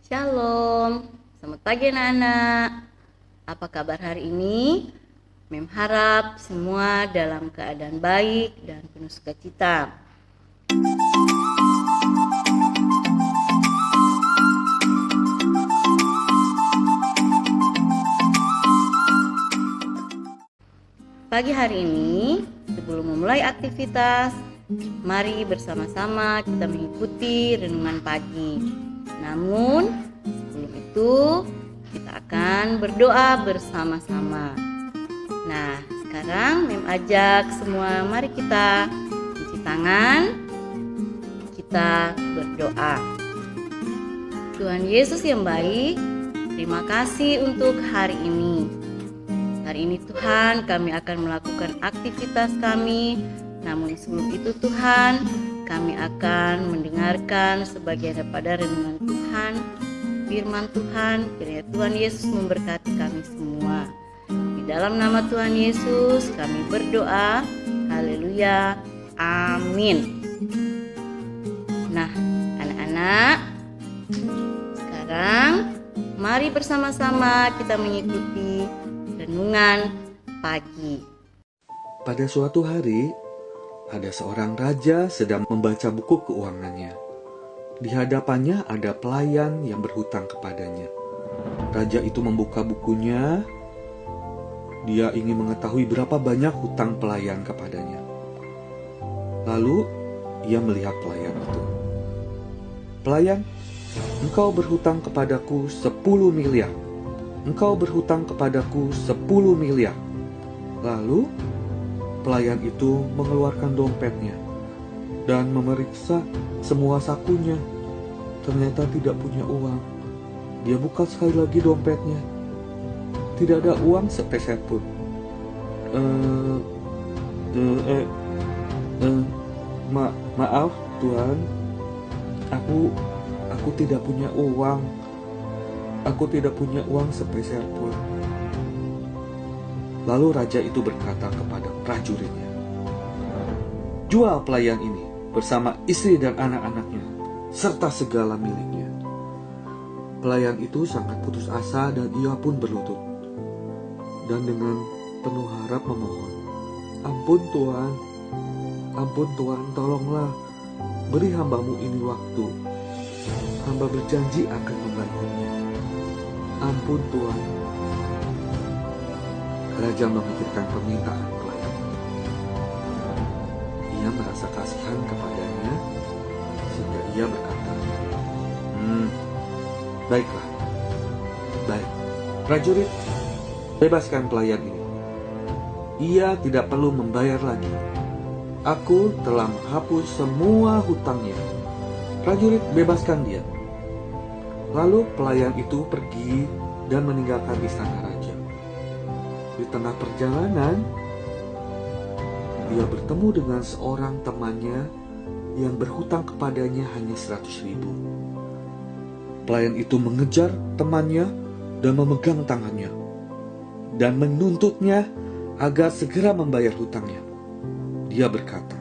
Shalom, selamat pagi anak-anak. Apa kabar hari ini? Mem harap semua dalam keadaan baik dan penuh sukacita. Pagi hari ini, sebelum memulai aktivitas, mari bersama-sama kita mengikuti renungan pagi. Namun, sebelum itu kita akan berdoa bersama-sama. Nah, sekarang Mem ajak semua, mari kita cuci tangan, kita berdoa. Tuhan Yesus yang baik, terima kasih untuk hari ini. Hari ini Tuhan, kami akan melakukan aktivitas kami. Namun sebelum itu Tuhan, kami akan mendengarkan sebagian daripada renungan Tuhan, firman Tuhan. Kiranya Tuhan Yesus memberkati kami semua. Di dalam nama Tuhan Yesus kami berdoa. Haleluya. Amin. Nah, anak-anak, sekarang mari bersama-sama kita mengikuti renungan pagi. Pada suatu hari, ada seorang raja sedang membaca buku keuangannya. Di hadapannya ada pelayan yang berhutang kepadanya. Raja itu membuka bukunya. Dia ingin mengetahui berapa banyak hutang pelayan kepadanya. Lalu, ia melihat pelayan itu. "Pelayan, engkau berhutang kepadaku 10 miliar. Engkau berhutang kepadaku 10 miliar. Lalu pelayan itu mengeluarkan dompetnya dan memeriksa semua sakunya. Ternyata tidak punya uang. Dia buka sekali lagi dompetnya. Tidak ada uang sepeser pun. Maaf Tuan, aku tidak punya uang. Aku tidak punya uang sepeser pun." Lalu raja itu berkata kepada prajuritnya, "Jual pelayan ini bersama istri dan anak-anaknya, serta segala miliknya." Pelayan itu sangat putus asa dan ia pun berlutut. Dan dengan penuh harap memohon, ampun Tuan, tolonglah, beri hambamu ini waktu. Hamba berjanji akan membayarnya. Ampun Tuan." Raja memikirkan permintaan pelayan. Ia merasa kasihan kepadanya, sehingga ia berkata, Baiklah. Baik, prajurit, bebaskan pelayan ini. Ia tidak perlu membayar lagi. Aku telah menghapus semua hutangnya. Prajurit, bebaskan dia." Lalu pelayan itu pergi dan meninggalkan istana raja. Di tengah perjalanan, dia bertemu dengan seorang temannya yang berhutang kepadanya hanya 100.000. Pelayan itu mengejar temannya dan memegang tangannya dan menuntutnya agar segera membayar hutangnya. Dia berkata,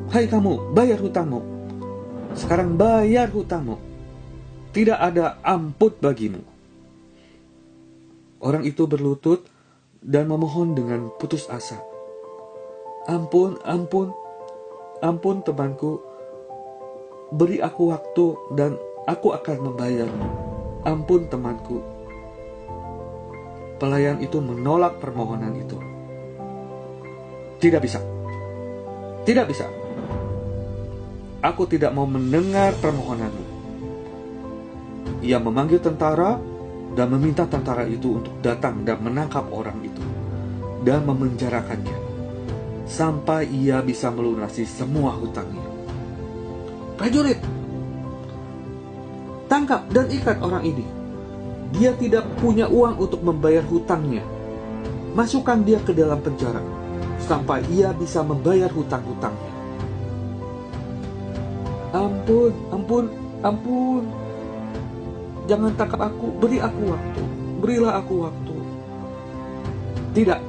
"Hai kamu, bayar hutangmu. Sekarang bayar hutangmu. Tidak ada ampun bagimu." Orang itu berlutut dan memohon dengan putus asa, Ampun temanku. Beri aku waktu dan aku akan membayarmu. Ampun temanku." Pelayan itu menolak permohonan itu. Tidak bisa. Aku tidak mau mendengar permohonanmu." Ia memanggil tentara dan meminta tentara itu untuk datang dan menangkap orang itu dan memenjarakannya sampai ia bisa melunasi semua hutangnya. "Prajurit, tangkap dan ikat orang ini. Dia tidak punya uang untuk membayar hutangnya. Masukkan dia ke dalam penjara sampai ia bisa membayar hutang-hutangnya." Ampun. Jangan tangkap aku, berilah aku waktu. "Tidak.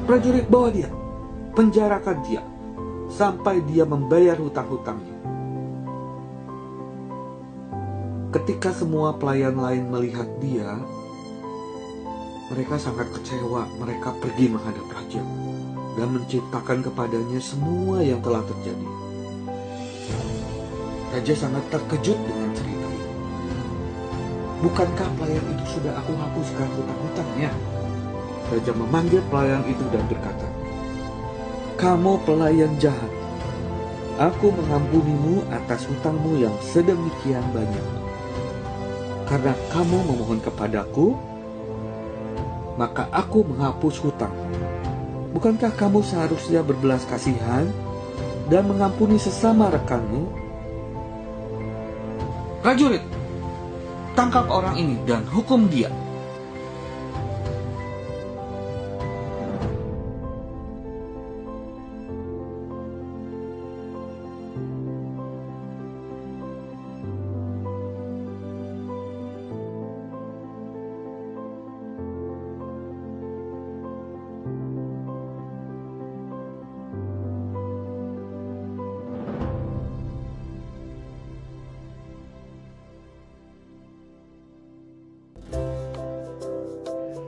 Prajurit, bawa dia, penjarakan dia sampai dia membayar hutang-hutangnya." Ketika semua pelayan lain melihat dia, mereka sangat kecewa. Mereka pergi menghadap raja dan menceritakan kepadanya semua yang telah terjadi. Raja sangat terkejut dengan cerita itu. Bukankah pelayan itu sudah aku hapuskan hutang-hutangnya? Raja memanggil pelayan itu dan berkata, "Kamu pelayan jahat. Aku mengampunimu atas hutangmu yang sedemikian banyak. Karena kamu memohon kepadaku, maka aku menghapus hutang. Bukankah kamu seharusnya berbelas kasihan dan mengampuni sesama rekanmu?" "Prajurit, tangkap orang ini dan hukum dia."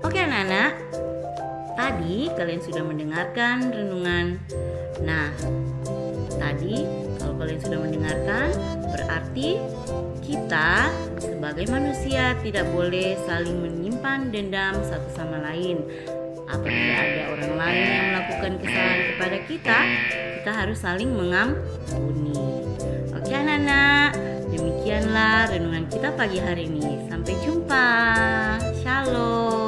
Oke anak-anak, tadi kalian sudah mendengarkan renungan. Nah, tadi kalau kalian sudah mendengarkan, berarti kita sebagai manusia tidak boleh saling menyimpan dendam satu sama lain. Apabila ada orang lain yang melakukan kesalahan kepada kita, kita harus saling mengampuni. Oke anak-anak, demikianlah renungan kita pagi hari ini. Sampai jumpa. Shalom.